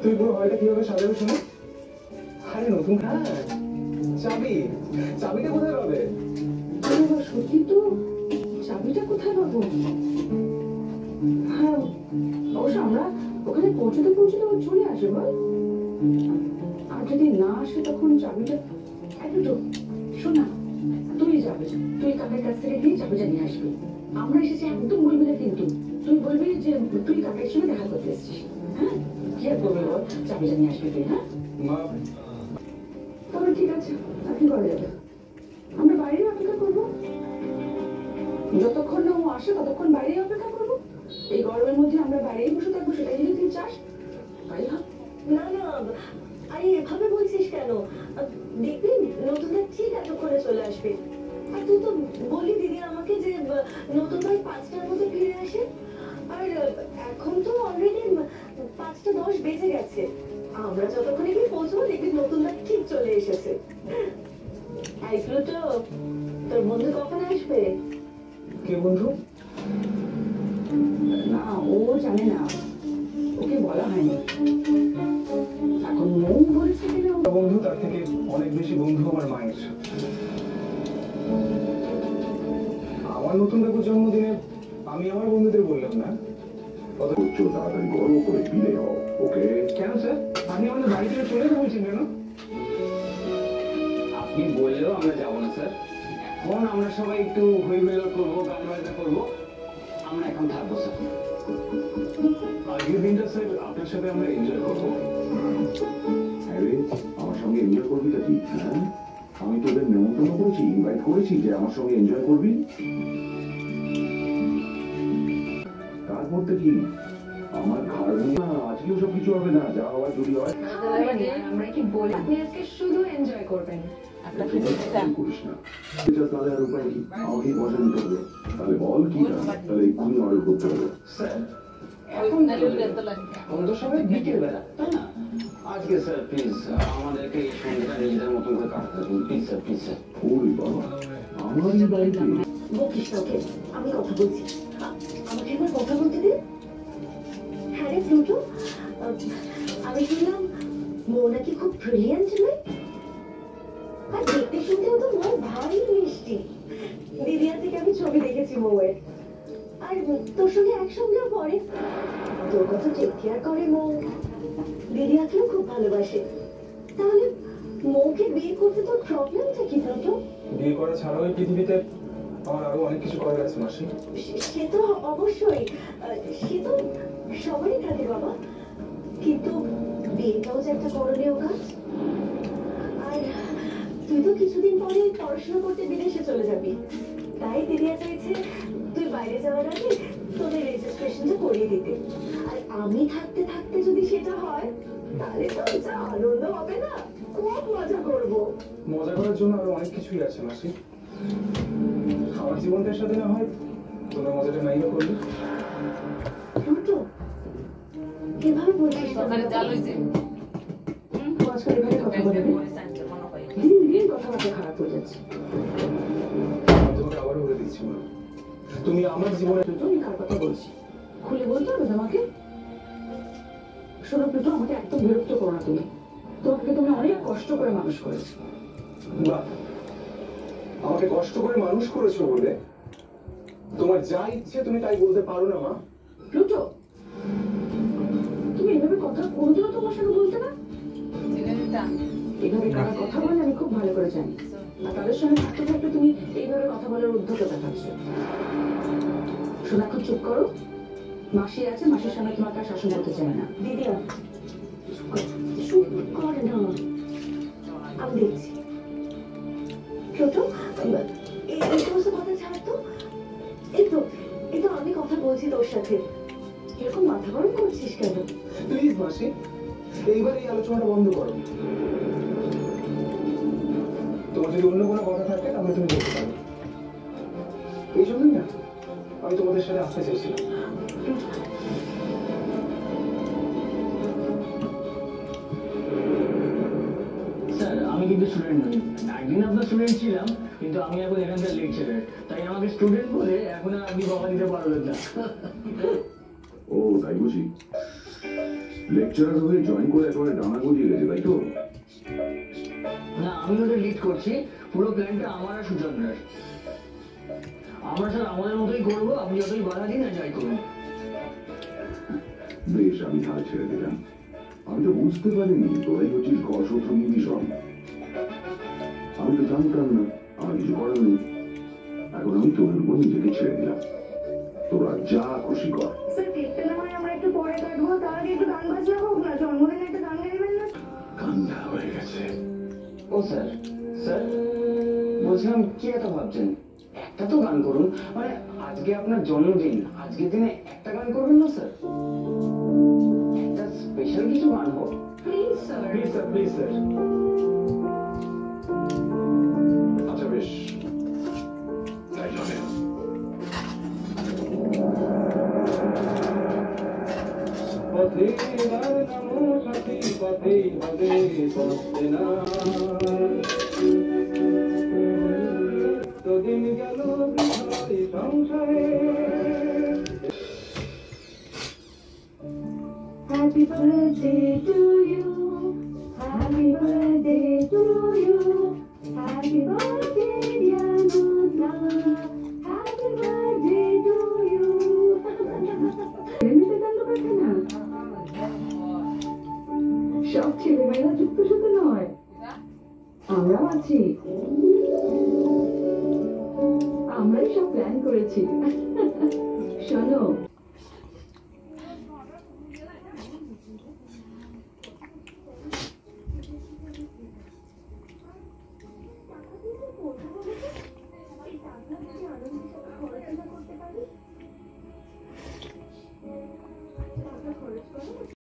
তুই পুরো হলটা কিভাবে সাজাবে শুনে? আরে নতুন, হ্যাঁ চাবিটা কোথায় পাবে? সত্যি তো, চাবিটা কোথায় পাবো? হ্যাঁ অবশ্য আমরা ওখানে পৌঁছতে চলে আসবে বল। আর যদি না আসে তখন চাবিটা একটু শোন না, তুই যাবে, তুই কাকার কাছ থেকে গিয়ে চাবিটা নিয়ে আসবি। আমরা এসেছি একদম বলবি না, কিন্তু তুই বলবি যে তুই কাকার সঙ্গে দেখা করতে এসেছিস। হ্যাঁ কি আর করবি বল, চাবিটা নিয়ে আসবি তুই। হ্যাঁ তবে ঠিক আছে, আপনি করা যাবে, আমরা বাইরে অপেক্ষা করবো। যতক্ষণ না ও আসে ততক্ষণ বাইরে অপেক্ষা করবো। এই গরমের মধ্যে আমরা বাইরেই বসে থাকবো, সেটা যদি তুই চাস তাই হোক। না না, আরে এভাবে বলছিস কেন? দেখবি নতুনটা ঠিক এতক্ষণে চলে আসবে। আর তুই তো বলি দিদি আমাকে যে নতুন ভাই 5টার মধ্যে ফিরে আসে, আর এখন তো অলরেডি 5:10 বেজে গেছে। আমরা যতক্ষণে গিয়ে পৌঁছবো দেখবি নতুন ভাই ঠিক চলে এসেছে। এই প্লুটো, তোর বন্ধু কখন আসবে? কে বন্ধু? না ও জানে না, ওকে বলা হয়নি। এখন মৌ বলছে কিনা বন্ধু, তার থেকে অনেক বেশি বন্ধু আমার মায়ের। আমার নতুন কাকুর জন্মদিনে আমি আমার বন্ধুদের বললাম না, তাড়াতাড়ি গর্ব করে বিলে হও। ওকে কেন স্যার? আপনি আমাদের বাড়ি থেকে চলে যেতে বলছেন কেন? আপনি বললেও আমরা যাবো না স্যার। এখন আমরা সবাই একটু হই হুল্লোড় করবো, গান বাজনা করবো, আমরা এখন থাকবো স্যার। আজকের দিনটা স্যার আপনার সাথে আমরা এনজয় করবো। আরে আমার সঙ্গে এনজয় করবি তা কি? হ্যাঁ, আমি তোদের নেমন্তন্ন করেছি, ইনভাইট করেছি যে আমার সঙ্গে এনজয় করবি। তার মধ্যে কি আমার ঘর নিয়ে আজকেও সব কিছু হবে না, যা হওয়ার যদি হয়। আমরা কি বলি আপনি আজকে শুধু এনজয় করবেন? করিস না, তাহলে আর উপায় কি? আমাকেই পয়সা দিতে হবে। তাহলে বল কি, তাহলে এক্ষুনি অর্ডার করতে হবে। স্যার এখন তো সবাই বিকেল বেলা, তাই না? আজকে স্যার প্লিজ আমাদেরকে এই সন্ধ্যাটা নিজেদের মতন করে কাটাতে দিন, প্লিজ স্যার, প্লিজ স্যার। ওরে বাবা, আমারই বাড়িতে? বকিস না ওকে, আমি কথা বলছি। আমাকে একবার কথা বলতে দে। হ্যাঁ রে প্লুটো, আমি শুনলাম মৌ নাকি খুব ব্রিলিয়ান্ট নয়, আর দেখতে শুনতেও তো মৌ ভারী মিষ্টি। দিদিয়া থেকে আমি ছবি দেখেছি মৌয়ের, আর তোর সঙ্গে একসঙ্গেও পড়ে। তোর কথা টেক কেয়ার করে মৌ, দিদিয়াকেও খুব ভালোবাসে। তাহলে মৌকে বিয়ে করতে তোর প্রবলেমটা কি প্লুটো? বিয়ে করা ছাড়াও এই পৃথিবীতে আমার আরো অনেক কিছু করার আছে মাসি। সে তো অবশ্যই, সে তো সবারই থাকে বাবা, কিন্তু বিয়েটাও যে একটা করণীয় কাজ। আর তুই তো কিছুদিন পরে পড়াশোনা করতে বিদেশে চলে যাবি, তাই দিদিয়া চাইছে তুই বাইরে যাওয়ার আগে তোদের রেজিস্ট্রেশনটা করিয়ে দিতে। আর আমি থাকতে থাকতে যদি সেটা হয় তাহলে তো যা আনন্দ হবে না, খুব মজা করবো। মজা করার জন্য আরো অনেক কিছুই আছে মাসি। আমার জীবনটার সাথে না হয় তোমরা মজাটা নাই করবে। প্লুটো, কিভাবে বলছিস? আজকাল এভাবে কথা বলে দিন দিন কথাবার্তা খারাপ হয়ে যাচ্ছে। তোমাকে আবারও বলে দিচ্ছি মা, তুমি আমার জীবনে। আমি কার কথা বলছি খুলে বলতে হবে তোমাকে? শোনো প্লুটো, আমাকে একদম বিরক্ত করো না। তুমি অনেক কষ্ট করে মানুষ করেছো। বাহ, আমাকে কষ্ট করে মানুষ করেছো বলে তোমার যা ইচ্ছে তুমি তাই বলতে পারো না মা? প্লুটো, তুমি এভাবে কথা কোনোদিনও তোমার সঙ্গে বলতে না। এভাবে কারা কথা বলে আমি খুব ভালো করে জানি, আর তাদের সঙ্গে থাকতে থাকতে তুমি এইভাবে কথা বলার উদ্যোগ দেখাচ্ছ। শোনা, খুব চুপ করো। মাসি আছে, মাসির সামনে তোমাকে আর শাসন করতে চায় না। দিদিয়া চুপ কর না, আমি দেখছি। প্লুটো, এই সমস্ত কথা ছাড় তো। এই তো আমি কথা বলছি তোর সাথে, এরকম মাথা গরম করছিস কেন? প্লিজ মাসি, এইবার এই আলোচনাটা বন্ধ করো। তোমার যদি অন্য কোনো কথা থাকে তাহলে তুমি বলতে পারো। এই জন্যই না আমি তোমাদের সাথে আসতে চাইছিলাম। স্যার আমি কিন্তু স্টুডেন্ট নই, একদিন আপনার স্টুডেন্ট ছিলাম, কিন্তু আমি এখন এখানকার লেকচারার, তাই আমাকে স্টুডেন্ট বলে এখন আর আপনি বাবা দিতে পারবেন না। ও তাই বুঝি? লেকচারার হয়ে জয়েন করে একেবারে ডানা গজিয়ে গেছে, তাই তো? না, আমি ওদের লিড করছি, পুরো প্ল্যানটা আমার আর সুচন্দ্রার। আমরা স্যার আমাদের মতোই করবো, আপনি যতই বাধা দিন না যাই করুন। বেশ, আমি হাল ছেড়ে দিলাম। আমি তো বুঝতে পারিনি তোরাই হচ্ছিস ঘরশত্রু নিবিষণ। আমি তো জানতাম না, আমার কিছু করার নেই। এখন আমি তোদের উপর নিজেকে ছেড়ে দিলাম, তোরা যা খুশি কর। স্যার কেকটা না হয় আমরা একটু পরে কাটবো, তার আগে একটু গান বাজনা হোক না, জন্মদিনে একটা গান গাইবেন না? কান্না হয়ে গেছে। ও স্যার, স্যার বলছিলাম কি এত ভাবছেন, একটা তো গান করুন। মানে আজকে আপনার জন্মদিন, আজকের দিনে একটা গান করবেন না স্যার? একটা স্পেশাল কিছু গান হোক please sir. Please sir, please sir. আচ্ছা বেশ, তাই চলে। পথে বার নামো সাথী, পথে হবে পথে না। দিন গেল বৃথায় সংসারে। Happy birthday to you, happy birthday to you, happy birthday dear Nuna, happy birthday to you. এমনিতে কান্দ পাচ্ছে না, সব ছেলেমেয়েরা যুক্ত সাথে নয়, আমরাও আছি, আমরাই সব প্ল্যান করেছি। শোনো,